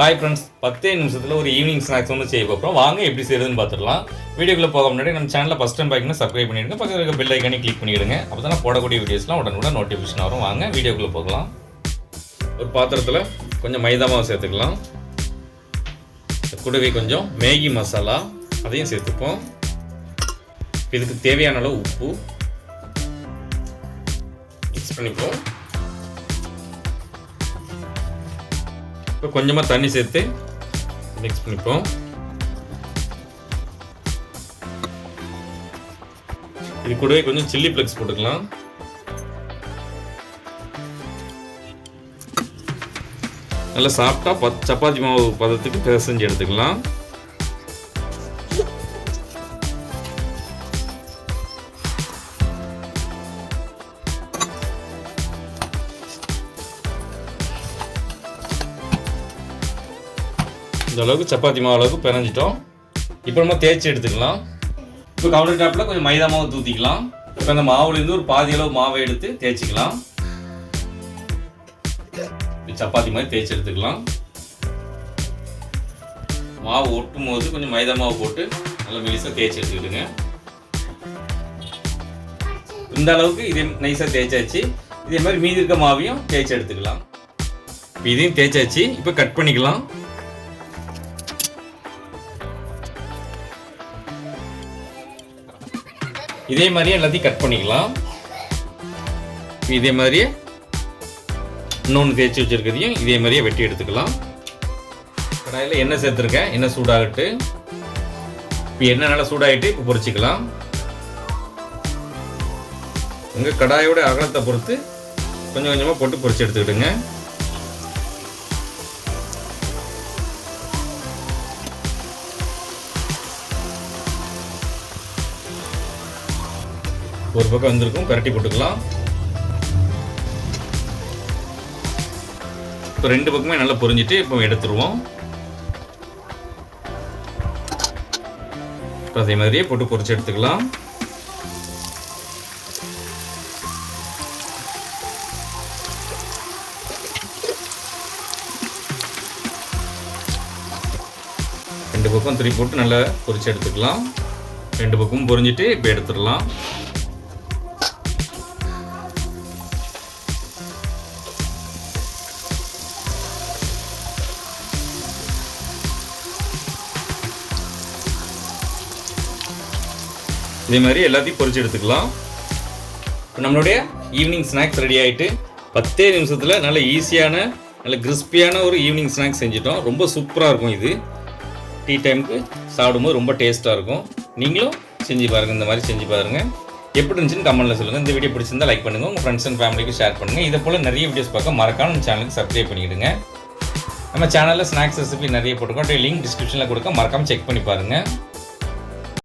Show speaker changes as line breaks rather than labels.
Hi friends, 10 நிமிஷத்தில் ஒரு evening snacks வந்து செய்ய போகிறோம். வாங்க எப்படி செய்யறதுன்னு பார்த்துடலாம். வீடியோக்குள்ளே போக முன்னாடி நம்ம சேனலில் ஃபஸ்ட் டைம் பார்க்கணும் சப்ஸ்கிரைப் பண்ணிடுங்க. பக்கத்தில் இருக்க பெல் ஐக்கானே கிளிக் பண்ணிவிடுங்க. அப்போ தான் போடக்கூடிய வீடியோஸ்லாம் உடனுக்குடன் நோட்டிஃபிகேஷன் வரும். வாங்க வீடியோக்குள்ளே போகலாம். ஒரு பாத்திரத்தில் கொஞ்சம் மைதா மாவு சேர்த்துக்கலாம். கூடவே கொஞ்சம் மேகி மசாலா அதையும் சேர்த்துப்போம். இதுக்கு தேவையான அளவு உப்பு மிக்ஸ் பண்ணிப்போம். இப்போ கொஞ்சமாக தண்ணி சேர்த்து மிக்ஸ் பண்ணிப்போம். இது கூடவே கொஞ்சம் சில்லி ஃப்ளேக்ஸ் போட்டுக்கலாம். நல்லா சாப்பிட்டா சப்பாத்தி மாவு பதத்துக்கு பிசைஞ்சு எடுத்துக்கலாம். இந்த அளவுக்கு சப்பாத்தி மாவு அளவுக்கு பிணைஞ்சிட்டோம். இப்போ நம்ம தேய்ச்சி எடுத்துக்கலாம். இப்போ கவுண்டர் டாப்பில் கொஞ்சம் மைதா மாவு தூத்திக்கலாம். இப்போ அந்த மாவுலேருந்து ஒரு பாதி அளவு மாவை எடுத்து தேய்ச்சிக்கலாம். சப்பாத்தி மாதிரி தேய்ச்சி எடுத்துக்கலாம். மாவு ஒட்டும் போது கொஞ்சம் மைதா மாவு போட்டு நல்லா மெலிசாக தேய்ச்சி எடுத்துக்கிடுங்க. இந்த அளவுக்கு இதே நைஸாக தேய்ச்சாச்சு. இதே மாதிரி மீதி இருக்க மாவையும் தேய்ச்சி எடுத்துக்கலாம். இப்போ இதையும் தேய்ச்சாச்சு. இப்போ கட் பண்ணிக்கலாம். இதே மாதிரியே எல்லாத்தையும் கட் பண்ணிக்கலாம். இதே மாதிரியே இன்னொன்று தேய்ச்சி வச்சிருக்கிறதையும் இதே மாதிரியே வெட்டி எடுத்துக்கலாம். கடாயில் எண்ணெய் சேர்த்துருக்கேன். எண்ணெய் சூடாகட்டு. இப்போ எண்ணெய் நல்லா சூடாகிட்டு இப்போ பொரிச்சிக்கலாம். உங்கள் கடாயோட அகலத்தை பொறுத்து கொஞ்சம் கொஞ்சமாக போட்டு பொரிச்சு எடுத்துக்கிடுங்க. ஒரு பக்கம் வந்திருக்கும், பரட்டி போட்டுக்கலாம். இப்போ ரெண்டு பக்கமே நல்லா பொரிஞ்சிட்டு இப்போ எடுத்துருவோம். அதே மாதிரியே போட்டு பொரிச்சு எடுத்துக்கலாம். ரெண்டு பக்கம் திருப்பி போட்டு நல்லா பொரிச்சு எடுத்துக்கலாம். ரெண்டு பக்கமும் பொரிஞ்சிட்டு இப்போ எடுத்துடலாம். இதே மாதிரி எல்லாத்தையும் பொரிச்சு எடுத்துக்கலாம். நம்மளுடைய ஈவினிங் ஸ்நாக்ஸ் ரெடி ஆகிட்டு 10 நிமிஷத்தில் நல்ல ஈஸியான நல்ல கிறிஸ்பியான ஒரு ஈவினிங் ஸ்நாக்ஸ் செஞ்சிட்டோம். ரொம்ப சூப்பராக இருக்கும். இது டீ டைமுக்கு சாப்பிடும்போது ரொம்ப டேஸ்ட்டாக இருக்கும். நீங்களும் செஞ்சு பாருங்கள். இந்த மாதிரி செஞ்சு பாருங்கள். எப்படி இருந்துச்சுன்னு கமெண்ட்டில் சொல்லுங்கள். இந்த வீடியோ பிடிச்சிருந்தா லைக் பண்ணுங்கள். உங்கள் ஃப்ரெண்ட்ஸ் அண்ட் ஃபேமிலிக்கு ஷேர் பண்ணுங்கள். இதை போல் நிறைய வீடியோஸ் பார்க்க மறக்காம நம்ம சேனலுக்கு சப்ஸ்கிரைப் பண்ணிவிடுங்க. நம்ம சேனலில் ஸ்நாக்ஸ் ரெசிபி நிறைய போட்டுருக்கோம். லிங்க் டிஸ்கிரிப்ஷனில் கொடுக்க மறக்காமல் செக் பண்ணி பாருங்கள்.